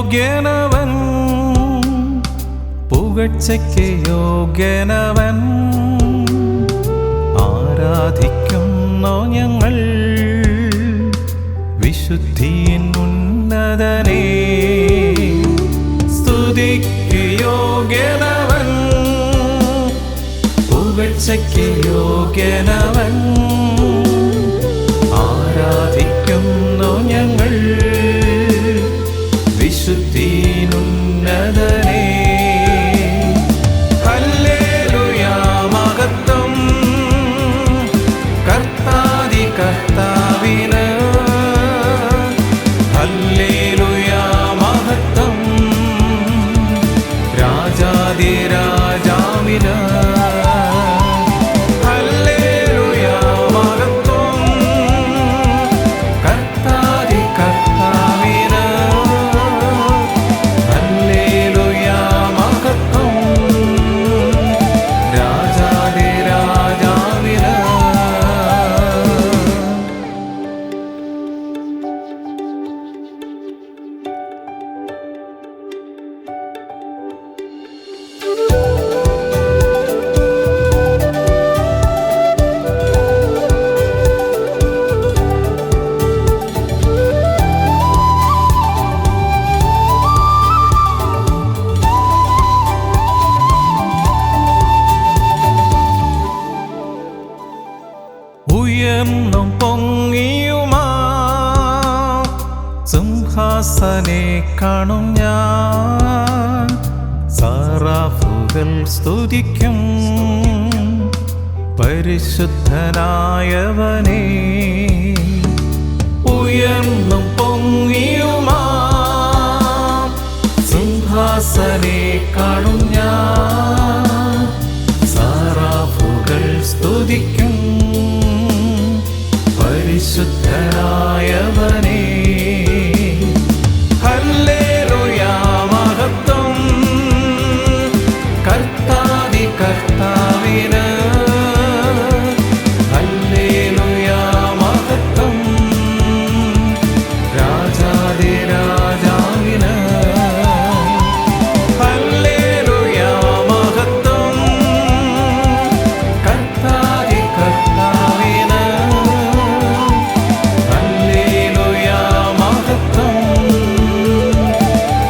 യോഗ്യനവൻ, പുകഴ്ചയ്ക്ക് യോഗ്യനവൻ. ആരാധിക്കുന്നു ഞങ്ങൾ വിശുദ്ധിയിൻ ഉന്നതനേ. സ്തുതിക്ക് യോഗ്യനവൻ, പുകഴ്ചയ്ക്ക് യോഗ്യനവൻ. ആരാധിക്കുന്നു ഞങ്ങൾ വിശുദ്ധിയിൻ ഉന്നതനേ. ഹല്ലേലൂയാ മഹത്വം കർത്താദി കർത്താവിന്. ഹല്ലേലൂയാ മഹത്വം രാജാദി രാജാവിന്. ഹല്ലേലൂയാ മഹത്വം കർത്താദി കർത്താവിന്. ഹല്ലേലൂയാ മഹത്വം രാജാദി രാജാവിന്. ഉയർന്നും പൊങ്ങിയുമാ സിംഹാസനെ കാണും ഞാൻ. സറാഫുകൾ സ്തുതിക്കും പരിശുദ്ധനായവനേ. ഉയർന്നും പൊങ്ങിയുമാ സിംഹാസനെ കാണും ഞാൻ. സറാഫുകൾ സ്തുതിക്കും പരിശുദ്ധനായവനേ. ഹല്ലേലൂയാ മഹത്വം കർത്താദി കർത്താവിന്. ഹല്ലേലൂയാ മഹത്വം രാജാദി രാജാവിന്. ഹല്ലേലൂയാ മഹത്വം കർത്താദി കർത്താവിന്. ഹല്ലേലൂയാ മഹത്വം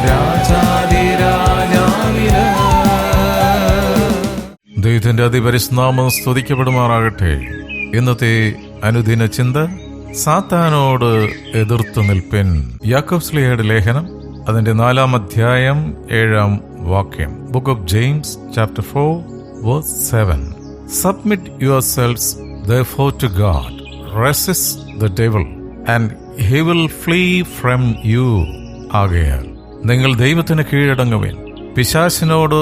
രാജാദി രാജാവിന്. ദൈവത്തിന്റെ അതിപരിശുദ്ധനാമം സ്തുതിക്കപ്പെടുമാറാകട്ടെ. ഇന്നത്തെ അനുദിന ചിന്ത, സാത്താനോട് എതിർത്തു നിൽപ്പിൻ. യാക്കോബ് ശ്ലീഹയുടെ ലേഖനം അതിന്റെ 4-ാം അധ്യായം 7-ാം വാക്യം. Book of James chapter 4 verse 7. Submit yourselves therefore to God. Resist the devil and he will flee from you. ആകയാൽ നിങ്ങൾ ദൈവത്തിന് കീഴടങ്ങുവിൻ, പിശാചിനോട്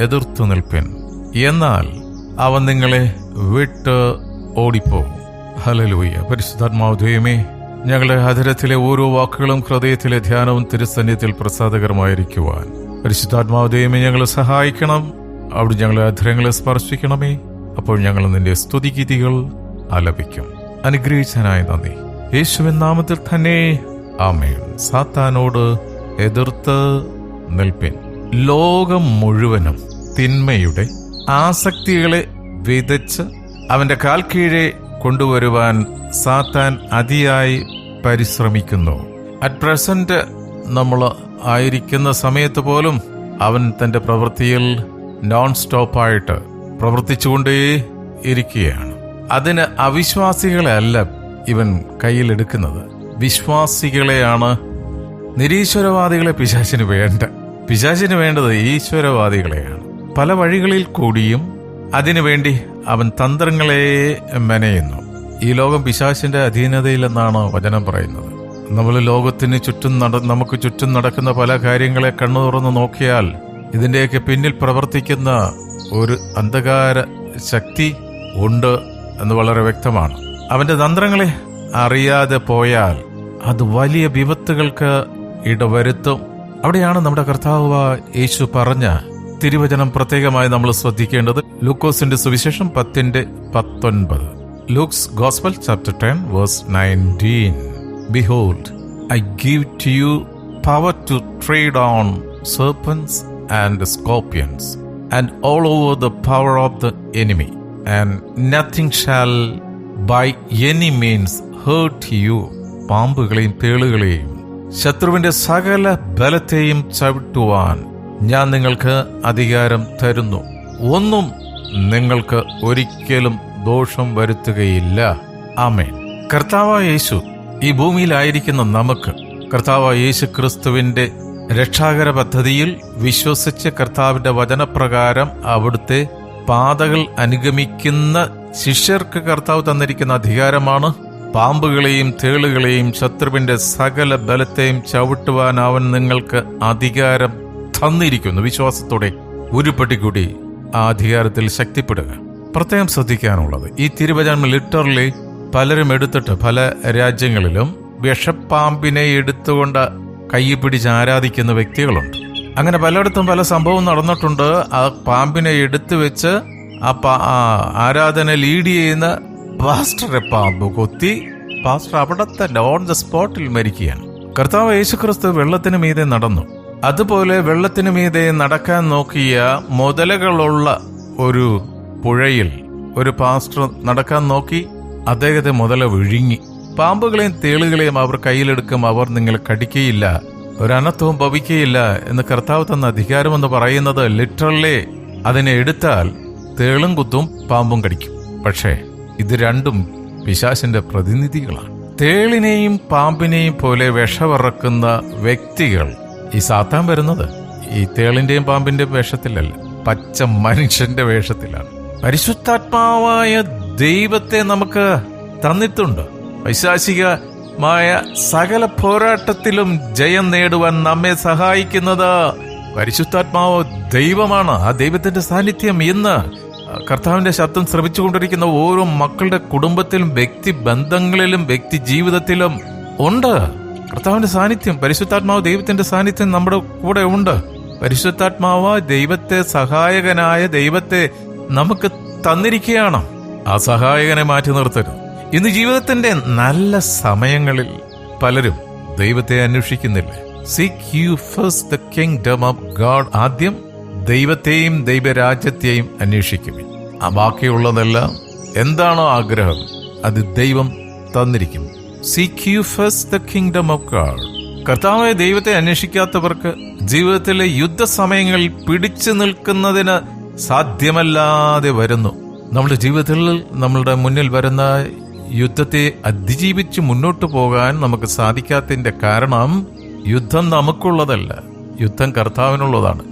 എതിർത്തു നിൽപ്പിൻ, എന്നാൽ അവൻ നിങ്ങളെ വിട്ട് ഓടിപ്പോകും. ഹല്ലേലൂയ. പരിശുദ്ധാത്മാവ് ദൈവമേ, ഞങ്ങളുടെ ഹൃദയത്തിലെ ഓരോ വാക്കുകളും ഹൃദയത്തിലെ ധ്യാനവും തിരുസന്നിധിയിൽ പ്രസാദകരമായിരിക്കുവാൻ പരിശുദ്ധാത്മാവ് ദൈവമേ ഞങ്ങളെ സഹായിക്കണം. അവിടെ ഞങ്ങളെ അധരങ്ങളെ സ്പർശിക്കണമേ. അപ്പോൾ ഞങ്ങൾ നിന്റെ സ്തുതിഗീതികൾ ആലപിക്കും. അനുഗ്രഹിച്ചനായി നന്ദി. യേശുവിൻ നാമത്തിൽ തന്നെ ആമേൻ. സാത്താനോട് എതിർത്ത് നിൽപ്പിൻ. ലോകം മുഴുവനും തിന്മയുടെ ആസക്തികളെ വിതച്ച് അവന്റെ കാൽ കീഴെ കൊണ്ടുവരുവാൻ സാത്താൻ അതിയായി പരിശ്രമിക്കുന്നു. അറ്റ് പ്രസന്റ് നമ്മൾ ആയിരിക്കുന്ന സമയത്ത് പോലും അവൻ തന്റെ പ്രവൃത്തിയിൽ നോൺ സ്റ്റോപ്പായിട്ട് പ്രവർത്തിച്ചുകൊണ്ടേ ഇരിക്കുകയാണ്. അതിന് അവിശ്വാസികളെ അല്ല ഇവൻ കയ്യിലെടുക്കുന്നത്, വിശ്വാസികളെയാണ്. നിരീശ്വരവാദികളെ പിശാചിന് വേണ്ട. പിശാചിന് വേണ്ടത് ഈശ്വരവാദികളെയാണ്. പല വഴികളിൽ കൂടിയും അതിനുവേണ്ടി അവൻ തന്ത്രങ്ങളെ മെനയുന്നു. ഈ ലോകം പിശാചിന്റെ അധീനതയിലെന്നാണ് വചനം പറയുന്നത്. നമ്മൾ ലോകത്തിന് ചുറ്റും നമുക്ക് ചുറ്റും നടക്കുന്ന പല കാര്യങ്ങളെ കണ്ണു തുറന്ന് നോക്കിയാൽ ഇതിന്റെയൊക്കെ പിന്നിൽ പ്രവർത്തിക്കുന്ന ഒരു അന്ധകാര ശക്തി ഉണ്ട് എന്ന് വളരെ വ്യക്തമാണ്. അവന്റെ തന്ത്രങ്ങളെ അറിയാതെ പോയാൽ അത് വലിയ വിപത്തുകൾക്ക് ഇടവരുത്തും. അവിടെയാണ് നമ്മുടെ കർത്താവ് യേശു പറഞ്ഞ തിരുവചനം പ്രത്യേകമായി നമ്മൾ ശ്രദ്ധിക്കേണ്ടത്. ലൂക്കോസിന്റെ സുവിശേഷം 10:19. Luke's Gospel chapter 10 verse 19. Behold, I give to you power to tread on serpents and scorpions, and all over the power of the enemy, and nothing shall by any means hurt you. പാമ്പുകളെയും തേളുകളെയും ശത്രുവിന്റെ സകല ബലത്തെയും ചവിട്ടുവാൻ ഞാൻ നിങ്ങൾക്ക് അധികാരം തരുന്നു. ഒന്നും നിങ്ങൾക്ക് ഒരിക്കലും ദോഷം വരുത്തുകയില്ല. ആമേൻ. കർത്താവായ യേശു ഈ ഭൂമിയിലായിരിക്കുന്ന നമുക്ക് കർത്താവായ യേശു ക്രിസ്തുവിന്റെ രക്ഷാകര പദ്ധതിയിൽ വിശ്വസിച്ച് കർത്താവിന്റെ വചനപ്രകാരം അവിടുത്തെ പാതകൾ അനുഗമിക്കുന്ന ശിഷ്യർക്ക് കർത്താവ് തന്നിരിക്കുന്ന അധികാരമാണ് പാമ്പുകളെയും തേളുകളെയും ശത്രുവിന്റെ സകല ബലത്തെയും ചവിട്ടുവാൻ അവൻ നിങ്ങൾക്ക് അധികാരം തന്നിരിക്കുന്നു. വിശ്വാസത്തോടെ ഉരുപ്പടി കൂടി ആ അധികാരത്തിൽ ശക്തിപ്പെടുക. പ്രത്യേകം ശ്രദ്ധിക്കാനുള്ളത്, ഈ തിരുവചനം ലിറ്ററലി പലരും എടുത്തിട്ട് പല രാജ്യങ്ങളിലും വിഷപ്പാമ്പിനെ എടുത്തുകൊണ്ട് കൈ പിടിച്ച് ആരാധിക്കുന്ന വ്യക്തികളുണ്ട്. അങ്ങനെ പലയിടത്തും പല സംഭവം നടന്നിട്ടുണ്ട്. ആ പാമ്പിനെ എടുത്തു വെച്ച് ആ ആരാധന ലീഡ് ചെയ്യുന്ന പാസ്റ്ററെ പാമ്പ് കൊത്തി പാസ്റ്റർ അവിടെ തന്നെ ഓൺ ദ സ്പോട്ടിൽ മരിക്കുകയാണ്. കർത്താവ് യേശുക്രിസ്തു വെള്ളത്തിന് മീതെ നടന്നു. അതുപോലെ വെള്ളത്തിന് മീതെ നടക്കാൻ നോക്കിയ മുതലകളുള്ള ഒരു പുഴയിൽ ഒരു പാസ്റ്റർ നടക്കാൻ നോക്കി. അദ്ദേഹത്തെ മുതല വിഴുങ്ങി. പാമ്പുകളെയും തേളുകളെയും അവർ കയ്യിലെടുക്കും, അവർ നിങ്ങളെ കടിക്കുകയില്ല, ഒരനർത്ഥവും ഭവിക്കുകയില്ല എന്ന് കർത്താവ് തന്ന അധികാരമെന്ന് പറയുന്നത് ലിറ്ററലി അതിനെ എടുത്താൽ തേളും കുത്തും പാമ്പും കടിക്കും. പക്ഷേ ഇത് രണ്ടും പിശാചിന്റെ പ്രതിനിധികളാണ്. തേളിനെയും പാമ്പിനെയും പോലെ വിഷവിറക്കുന്ന വ്യക്തികൾ ഈ സാത്താൻ വരുന്നത് ഈ തേളിന്റെയും പാമ്പിന്റെയും വേഷത്തിലല്ല, പച്ച മനുഷ്യന്റെ വേഷത്തിലാണ്. പരിശുദ്ധാത്മാവായ ദൈവത്തെ നമുക്ക് തന്നിട്ടുണ്ട്. പൈശാചികമായ സകല പോരാട്ടത്തിലും ജയം നേടുവാൻ നമ്മെ സഹായിക്കുന്നത് പരിശുദ്ധാത്മാവ് ദൈവമാണ്. ആ ദൈവത്തിന്റെ സാന്നിധ്യം ഇന്ന് കർത്താവിന്റെ ശബ്ദം ശ്രമിച്ചുകൊണ്ടിരിക്കുന്ന ഓരോ മക്കളുടെ കുടുംബത്തിലും വ്യക്തി ബന്ധങ്ങളിലും വ്യക്തി ജീവിതത്തിലും ഉണ്ട്. കർത്താവിന്റെ സാന്നിധ്യം, പരിശുദ്ധാത്മാവ് ദൈവത്തിന്റെ സാന്നിധ്യം നമ്മുടെ കൂടെ ഉണ്ട്. പരിശുദ്ധാത്മാവ് ദൈവത്തെ, സഹായകനായ ദൈവത്തെ നമുക്ക് തന്നിരിക്കുകയാണ്. ആ സഹായകനെ മാറ്റി നിർത്തരുത്. ഇന്ന് ജീവിതത്തിന്റെ നല്ല സമയങ്ങളിൽ പലരും ദൈവത്തെ അന്വേഷിക്കുന്നില്ല. Seek you first the kingdom of God. ആദ്യം ദൈവത്തെയും ദൈവരാജ്യത്തെയും അന്വേഷിക്കുവിൻ. ആ ബാക്കിയുള്ളതെല്ലാം എന്താണോ ആഗ്രഹം അത് ദൈവം തന്നിരിക്കും. Seek you first the kingdom of God. കർത്താവായ ദൈവത്തെ അന്വേഷിക്കാത്തവർക്ക് ജീവിതത്തിലെ യുദ്ധസമയങ്ങളിൽ പിടിച്ചു നിൽക്കുന്നതിന് സാധ്യമല്ലാതെ വരുന്നു. നമ്മുടെ ജീവിതത്തിൽ നമ്മളുടെ മുന്നിൽ വരുന്ന യുദ്ധത്തെ അതിജീവിച്ച് മുന്നോട്ട് പോകാൻ നമുക്ക് സാധിക്കാത്തതിന്റെ കാരണം യുദ്ധം നമുക്കുള്ളതല്ല, യുദ്ധം കർത്താവിനുള്ളതാണ്.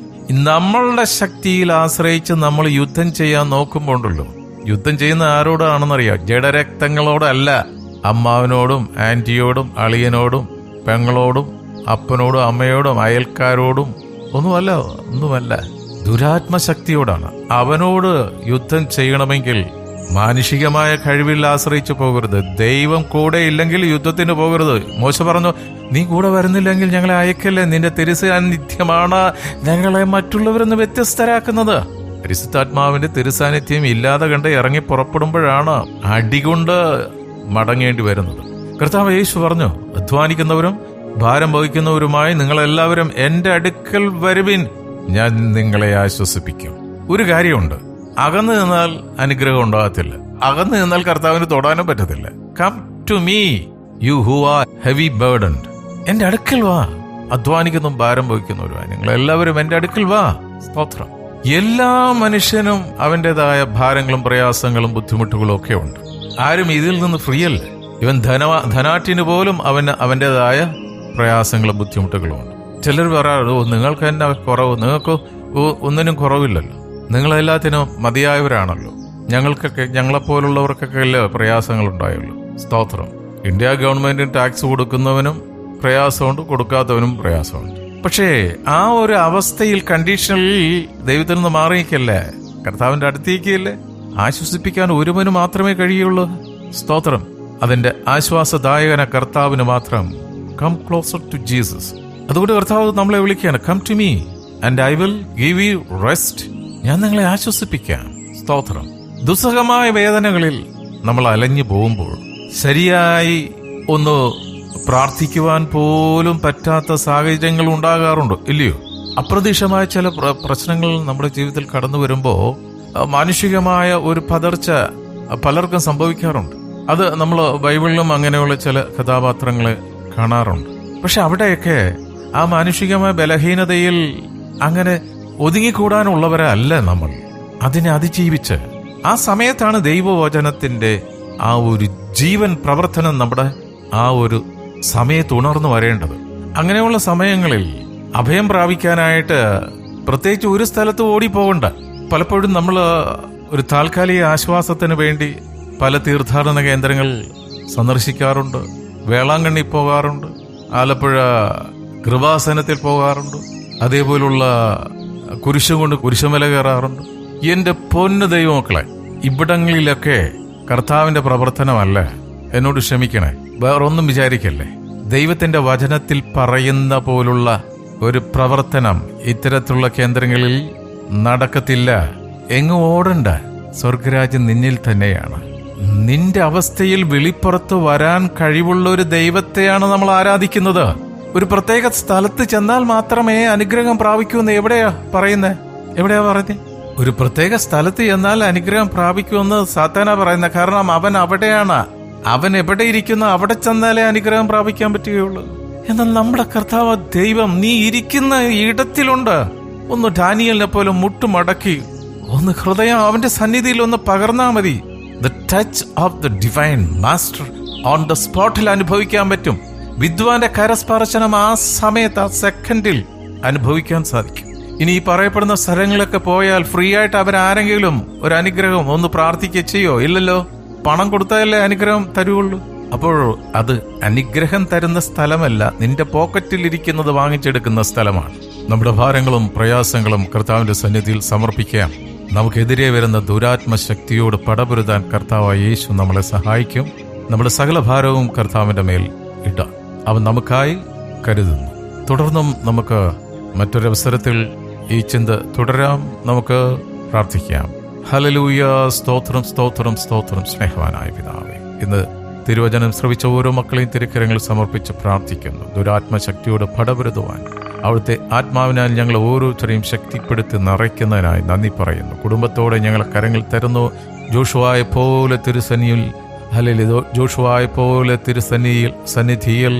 നമ്മളുടെ ശക്തിയിൽ ആശ്രയിച്ച് നമ്മൾ യുദ്ധം ചെയ്യാൻ നോക്കുമ്പോണ്ടല്ലോ, യുദ്ധം ചെയ്യുന്ന ആരോടാണെന്നറിയാം? ജഡരക്തങ്ങളോടല്ല, അമ്മാവനോടും ആന്റിയോടും അളിയനോടും പെങ്ങളോടും അപ്പനോടും അമ്മയോടും അയൽക്കാരോടും ഒന്നുമല്ല, ദുരാത്മശക്തിയോടാണ്. അവനോട് യുദ്ധം ചെയ്യണമെങ്കിൽ മാനുഷികമായ കഴിവിൽ ആശ്രയിച്ചു പോകരുത്. ദൈവം കൂടെ ഇല്ലെങ്കിൽ യുദ്ധത്തിന് പോകരുത്. മോശ പറഞ്ഞു, നീ കൂടെ വരുന്നില്ലെങ്കിൽ ഞങ്ങളെ അയക്കല്ലേ, നിന്റെ തിരുസാന്നിധ്യമാണ് ഞങ്ങളെ മറ്റുള്ളവരിൽ നിന്ന് വ്യത്യസ്തരാക്കുന്നത്. പരിശുദ്ധാത്മാവിന്റെ തിരുസാന്നിധ്യം ഇല്ലാതെ കണ്ട് ഇറങ്ങി പുറപ്പെടുമ്പോഴാണ് അടികൊണ്ട് മടങ്ങേണ്ടി വരുന്നത്. കർത്താവ് യേശു പറഞ്ഞു, അധ്വാനിക്കുന്നവരും ഭാരം വഹിക്കുന്നവരുമായി നിങ്ങളെല്ലാവരും എന്റെ അടുക്കൽ വരുവിൻ, ഞാൻ നിങ്ങളെ ആശ്വസിപ്പിക്കും. ഒരു കാര്യമുണ്ട്, അകന്നു നിന്നാൽ അനുഗ്രഹം ഉണ്ടാകത്തില്ല. അകന്നു നിന്നാൽ കർത്താവിന് തൊടാനും പറ്റത്തില്ല. Come to me you who are heavy burdened. എന്റെ അടുക്കൽ വാ, അധ്വാനിക്കുന്നതും ഭാരം വഹിക്കുന്നവരുമായി നിങ്ങൾ എല്ലാവരും എന്റെ അടുക്കൽ വാ. സ്തോത്രം. എല്ലാ മനുഷ്യനും അവന്റേതായ ഭാരങ്ങളും പ്രയാസങ്ങളും ബുദ്ധിമുട്ടുകളും ഒക്കെ ഉണ്ട്. ആരും ഇതിൽ നിന്ന് ഫ്രീ അല്ല. ഇവൻ ധനാട്ടിന് പോലും അവന്റേതായ പ്രയാസങ്ങളും ബുദ്ധിമുട്ടുകളും ഉണ്ട്. ചിലർ പറയാറ്, നിങ്ങൾക്ക് തന്നെ കുറവ്, നിങ്ങൾക്ക് ഒന്നിനും കുറവില്ലല്ലോ, നിങ്ങളെല്ലാത്തിനും മതിയായവരാണല്ലോ, ഞങ്ങളെപ്പോലുള്ളവർക്കൊക്കെ അല്ലേ പ്രയാസങ്ങൾ ഉണ്ടായുള്ളൂ. സ്തോത്രം. ഇന്ത്യ ഗവൺമെന്റിന് ടാക്സ് കൊടുക്കുന്നവനും പ്രയാസമുണ്ട്, കൊടുക്കാത്തവനും പ്രയാസമുണ്ട്. പക്ഷേ ആ ഒരു അവസ്ഥയിൽ, കണ്ടീഷനിൽ ദൈവത്തിൽ നിന്ന് മാറിയിക്കല്ലേ, കർത്താവിന്റെ അടുത്തേക്കല്ലേ. ആശ്വസിപ്പിക്കാൻ ഒരുവന് മാത്രമേ കഴിയുള്ളൂ. സ്തോത്രം. അതിന്റെ ആശ്വാസദായകന കർത്താവിന് മാത്രം. Come closer to Jesus. അതുകൊണ്ട് കർത്താവ് നമ്മളെ വിളിക്കുകയാണ്, come to me and I will give you rest. ഞാൻ നിങ്ങളെ ആശ്വസിപ്പിക്കാം. സ്തോത്രം. ദുസ്സഹമായ വേദനകളിൽ നമ്മൾ അലഞ്ഞു പോകുമ്പോൾ ശരിയായി ഒന്ന് പ്രാർത്ഥിക്കുവാൻ പോലും പറ്റാത്ത സാഹചര്യങ്ങൾ ഉണ്ടാകാറുണ്ട്, ഇല്ലയോ? അപ്രതീക്ഷിതമായ ചില പ്രശ്നങ്ങൾ നമ്മുടെ ജീവിതത്തിൽ കടന്നു വരുമ്പോൾ മാനുഷികമായ ഒരു പതർച്ച പലർക്കും സംഭവിക്കാറുണ്ട്. അത് നമ്മൾ ബൈബിളിലും അങ്ങനെയുള്ള ചില കഥാപാത്രങ്ങളെ കാണാറുണ്ട്. പക്ഷെ അവിടെയൊക്കെ ആ മാനുഷികമായ ബലഹീനതയിൽ അങ്ങനെ ഒതുങ്ങിക്കൂടാനുള്ളവരല്ല നമ്മൾ. അതിനെ അതിജീവിച്ച് ആ സമയത്താണ് ദൈവവചനത്തിന്റെ ആ ഒരു ജീവൻ പ്രവർത്തനം നമ്മുടെ ആ ഒരു സമയത്ത് ഉണർന്നു വരേണ്ടത്. അങ്ങനെയുള്ള സമയങ്ങളിൽ അഭയം പ്രാപിക്കാനായിട്ട് പ്രത്യേകിച്ച് ഒരു സ്ഥലത്ത് ഓടിപ്പോകണ്ട. പലപ്പോഴും നമ്മൾ ഒരു താൽക്കാലിക ആശ്വാസത്തിന് വേണ്ടി പല തീർത്ഥാടന കേന്ദ്രങ്ങൾ സന്ദർശിക്കാറുണ്ട്. വേളാങ്കണ്ണി പോകാറുണ്ട്, ആലപ്പുഴ കൃപാസനത്തിൽ പോകാറുണ്ട്, അതേപോലുള്ള കുരിശുകൊണ്ട് കുരിശുമല കയറാറുണ്ട്. എന്റെ പൊന്നു ദൈവമക്കളെ, ഇവിടങ്ങളിലൊക്കെ കർത്താവിന്റെ പ്രവർത്തനമല്ല. എന്നോട് ക്ഷമിക്കണേ, വേറൊന്നും വിചാരിക്കല്ലേ. ദൈവത്തിന്റെ വചനത്തിൽ പറയുന്ന പോലുള്ള ഒരു പ്രവർത്തനം ഇത്തരത്തിലുള്ള കേന്ദ്രങ്ങളിൽ നടക്കത്തില്ല. എങ്ങും ഓടണ്ട, സ്വർഗരാജ്യം നിന്നിൽ തന്നെയാണ്. നിന്റെ അവസ്ഥയിൽ വെളിപ്പുറത്ത് വരാൻ കഴിവുള്ള ഒരു ദൈവത്തെയാണ് നമ്മൾ ആരാധിക്കുന്നത്. ഒരു പ്രത്യേക സ്ഥലത്ത് ചെന്നാൽ മാത്രമേ അനുഗ്രഹം പ്രാപിക്കൂ എന്ന് എവിടെയാ പറയുന്നത്? ഒരു പ്രത്യേക സ്ഥലത്ത് ചെന്നാൽ അനുഗ്രഹം പ്രാപിക്കുമെന്ന് സാത്താനാ പറയുന്നത്. കാരണം അവൻ അവിടെയാണ്. അവൻ എവിടെ ഇരിക്കുന്നു അവിടെ ചെന്നാലേ അനുഗ്രഹം പ്രാപിക്കാൻ പറ്റുകയുള്ളൂ. എന്നാൽ നമ്മുടെ കർത്താവ് ദൈവം നീ ഇരിക്കുന്ന ഇടത്തിലുണ്ട്. ഒന്ന് ഡാനിയലിനെ പോലെ മുട്ടുമടക്കി ഒന്ന് ഹൃദയം അവന്റെ സന്നിധിയിൽ ഒന്ന് പകർന്നാ മതി. The touch of the divine master on the സ്പോട്ടിൽ അനുഭവിക്കാൻ പറ്റും. വിദ്വാന്റെ കരസ്പർശനം ആ സമയത്ത്, ആ സെക്കൻഡിൽ അനുഭവിക്കാൻ സാധിക്കും. ഇനി ഈ പറയപ്പെടുന്ന സ്ഥലങ്ങളൊക്കെ പോയാൽ ഫ്രീ ആയിട്ട് അവരാരെങ്കിലും ഒരു അനുഗ്രഹം ഒന്ന് പ്രാർത്ഥിക്കുക ചെയ്യോ? ഇല്ലല്ലോ. പണം കൊടുത്താലേ അനുഗ്രഹം തരുവുള്ളൂ. അപ്പോൾ അത് അനുഗ്രഹം തരുന്ന സ്ഥലമല്ല, നിന്റെ പോക്കറ്റിൽ ഇരിക്കുന്നത് വാങ്ങിച്ചെടുക്കുന്ന സ്ഥലമാണ്. നമ്മുടെ ഭാരങ്ങളും പ്രയാസങ്ങളും കർത്താവിന്റെ സന്നിധിയിൽ സമർപ്പിക്കാം. നമുക്കെതിരെ വരുന്ന ദുരാത്മശക്തിയോട് പടപൊരുതാൻ കർത്താവായ യേശു നമ്മളെ സഹായിക്കും. നമ്മുടെ സകല ഭാരവും കർത്താവിന്റെ മേൽ ഇടാം. അവൻ നമുക്കായി കരുതുന്നു. തുടർന്നും നമുക്ക് മറ്റൊരവസരത്തിൽ ഈ ചിന്ത തുടരാം. നമുക്ക് പ്രാർത്ഥിക്കാം. ഹല്ലേലൂയ. സ്തോത്രം, സ്തോത്രം, സ്തോത്രം. സ്നേഹവാനായ പിതാവേ, ഇന്ന് തിരുവചനം ശ്രവിച്ച ഓരോ മക്കളെയും തിരുക്കരങ്ങളിൽ സമർപ്പിച്ച് പ്രാർത്ഥിക്കുന്നു. ദുരാത്മശക്തിയോട് പടപൊരുതുവാൻ അവിടുത്തെ ആത്മാവിനാൽ ഞങ്ങൾ ഓരോരുത്തരെയും ശക്തിപ്പെടുത്തി നിറയ്ക്കുന്നതിനായി നന്ദി പറയുന്നു. കുടുംബത്തോടെ ഞങ്ങളെ കരങ്ങൾ തരുന്നു. ജോഷുവായ പോലെ സന്നിധിയിൽ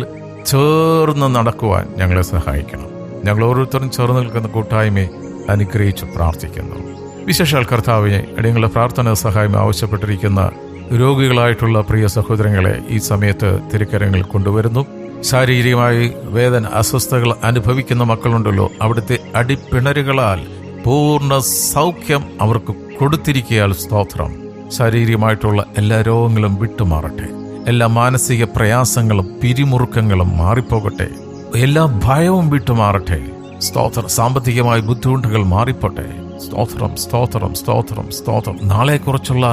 ചേർന്ന് നടക്കുവാൻ ഞങ്ങളെ സഹായിക്കണം. ഞങ്ങൾ ഓരോരുത്തരും ചേർന്ന് നിൽക്കുന്ന കൂട്ടായ്മയെ അനുഗ്രഹിച്ച് പ്രാർത്ഥിക്കുന്നു. വിശേഷാൽ കർത്താവിനെ അടിയങ്ങളുടെ പ്രാർത്ഥന സഹായം ആവശ്യപ്പെട്ടിരിക്കുന്ന രോഗികളായിട്ടുള്ള പ്രിയ സഹോദരങ്ങളെ ഈ സമയത്ത് തിരുക്കരങ്ങളിൽ കൊണ്ടുവരുന്നു. ശാരീരികമായി വേദന, അസ്വസ്ഥതകൾ അനുഭവിക്കുന്ന മക്കളുണ്ടല്ലോ, അവിടുത്തെ അടിപ്പിണരുകളാൽ പൂർണ്ണ സൗഖ്യം അവർക്ക് കൊടുത്തിരിക്കയാൽ സ്തോത്രം. ശാരീരികമായിട്ടുള്ള എല്ലാ രോഗങ്ങളും വിട്ടുമാറട്ടെ. എല്ലാ മാനസിക പ്രയാസങ്ങളും പിരിമുറുക്കങ്ങളും മാറിപ്പോകട്ടെ. എല്ലാ ഭയവും വിട്ടുമാറട്ടെ. സ്തോത്രം. സാമ്പത്തികമായ ബുദ്ധിമുട്ടുകൾ മാറിപ്പോട്ടെ. സ്തോത്രം, സ്തോത്രം, സ്തോത്രം, സ്തോത്രം. നാളെക്കുറിച്ചുള്ള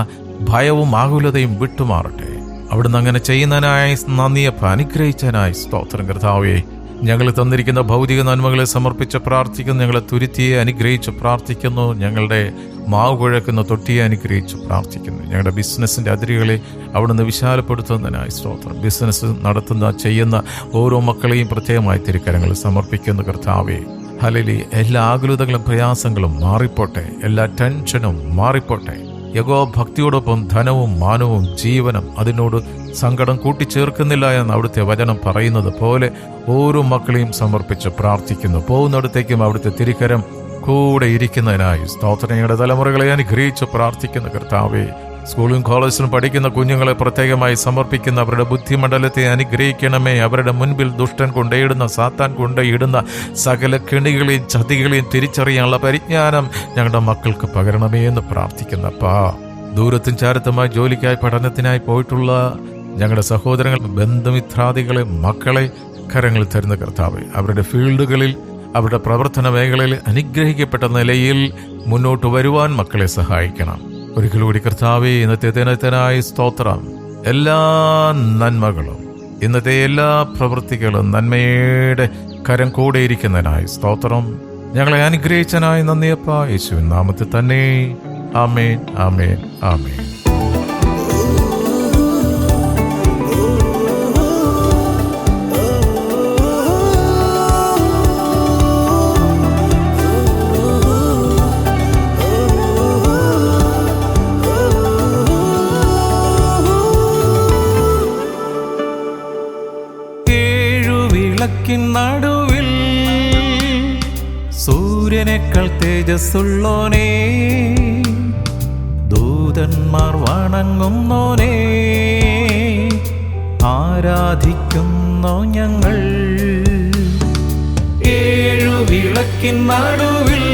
ഭയവും ആകുലതയും വിട്ടുമാറട്ടെ. അവിടുന്ന് അങ്ങനെ ചെയ്യുന്നതിനായി നന്ദിയപ്പ, അനുഗ്രഹിച്ചതിനായി സ്തോത്രം. കർത്താവേ, ഞങ്ങൾ തന്നിരിക്കുന്ന ഭൗതിക നന്മകളെ സമർപ്പിച്ച് പ്രാർത്ഥിക്കുന്നു. ഞങ്ങളെ തുരുത്തിയെ അനുഗ്രഹിച്ച് പ്രാർത്ഥിക്കുന്നു. ഞങ്ങളുടെ മാവ് കുഴക്കുന്ന തൊട്ടിയെ അനുഗ്രഹിച്ച് പ്രാർത്ഥിക്കുന്നു. ഞങ്ങളുടെ ബിസിനസ്സിൻ്റെ അതിരുകളെ അവിടുന്ന് വിശാലപ്പെടുത്തുന്നതിനായി സ്തോത്രം. ബിസിനസ് ചെയ്യുന്ന ഓരോ മക്കളെയും പ്രത്യേകമായി തിരുക്കരങ്ങളിൽ സമർപ്പിക്കുന്നു. കർത്താവേ, ഹല്ലേലൂയ. എല്ലാ ആകുലതകളും പ്രയാസങ്ങളും മാറിപ്പോട്ടെ. എല്ലാ ടെൻഷനും മാറിപ്പോട്ടെ. യഹോവ ഭക്തിയോടൊപ്പം ധനവും മാനവും ജീവനും അതിനോട് സങ്കടം കൂട്ടിച്ചേർക്കുന്നില്ല എന്ന് അവിടുത്തെ വചനം പറയുന്നത് പോലെ ഓരോ മക്കളെയും സമർപ്പിച്ച് പ്രാർത്ഥിക്കുന്നു. പോകുന്നിടത്തേക്കും അവിടുത്തെ തിരുക്കരം കൂടെ ഇരിക്കുന്നതിനായി സ്തോത്രങ്ങളുടെ തലമുറകളെ അനുഗ്രഹിച്ച് പ്രാർത്ഥിക്കുന്ന കർത്താവേ, സ്കൂളിലും കോളേജിലും പഠിക്കുന്ന കുഞ്ഞുങ്ങളെ പ്രത്യേകമായി സമർപ്പിക്കുന്ന അവരുടെ ബുദ്ധിമണ്ഡലത്തെ അനുഗ്രഹിക്കണമേ. അവരുടെ മുൻപിൽ ദുഷ്ടൻ കൊണ്ടേയിടുന്ന, സാത്താൻ കൊണ്ടേയിടുന്ന സകല കെണികളെയും ചതികളെയും തിരിച്ചറിയാനുള്ള പരിജ്ഞാനം ഞങ്ങളുടെ മക്കൾക്ക് പകരണമേ എന്ന് പ്രാർത്ഥിക്കുന്നപ്പാ. ദൂരത്തും ചാരത്തുമായി ജോലിക്കായി പഠനത്തിനായി പോയിട്ടുള്ള ഞങ്ങളുടെ സഹോദരങ്ങൾ, ബന്ധുമിത്രാദികളെ, മക്കളെ കരങ്ങളിൽ തരുന്ന കർത്താവേ, അവരുടെ ഫീൽഡുകളിൽ, അവരുടെ പ്രവർത്തന മേഖലയിൽ അനുഗ്രഹിക്കപ്പെട്ട നിലയിൽ മുന്നോട്ട് വരുവാൻ മക്കളെ സഹായിക്കണം. ഒരിക്കലുകൂടി കർത്താവേ, ഇന്നത്തെ ദിനത്തിനായി സ്തോത്രം. എല്ലാ നന്മകളും, ഇന്നത്തെ എല്ലാ പ്രവൃത്തികളും നന്മയുടെ കരം കൂടെ ഇരിക്കുന്നതിനായി സ്തോത്രം. ഞങ്ങളെ അനുഗ്രഹിച്ചതിനായി നന്ദിയപ്പ, യേശുവിൻ നാമത്തിൽ തന്നെ. ആമേൻ, ആമേൻ, ആമേൻ. സൂര്യനേക്കാൾ തേജസ്സുള്ളോനേ, ദൂതന്മാർ വണങ്ങുന്നോനേ, ആരാധിക്കുന്നു ഞങ്ങൾ. ഏഴു വിളക്കിൻ നടുവിൽ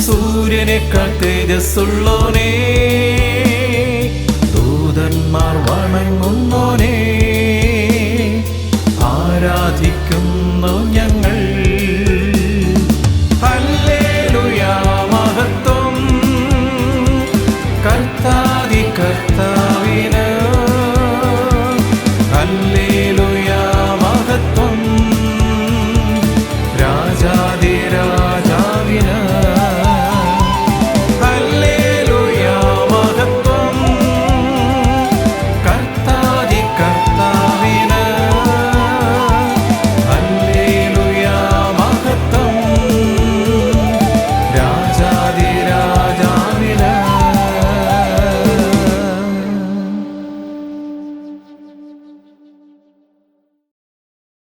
സൂര്യനേക്കാൾ തേജസ്സുള്ളോനേ,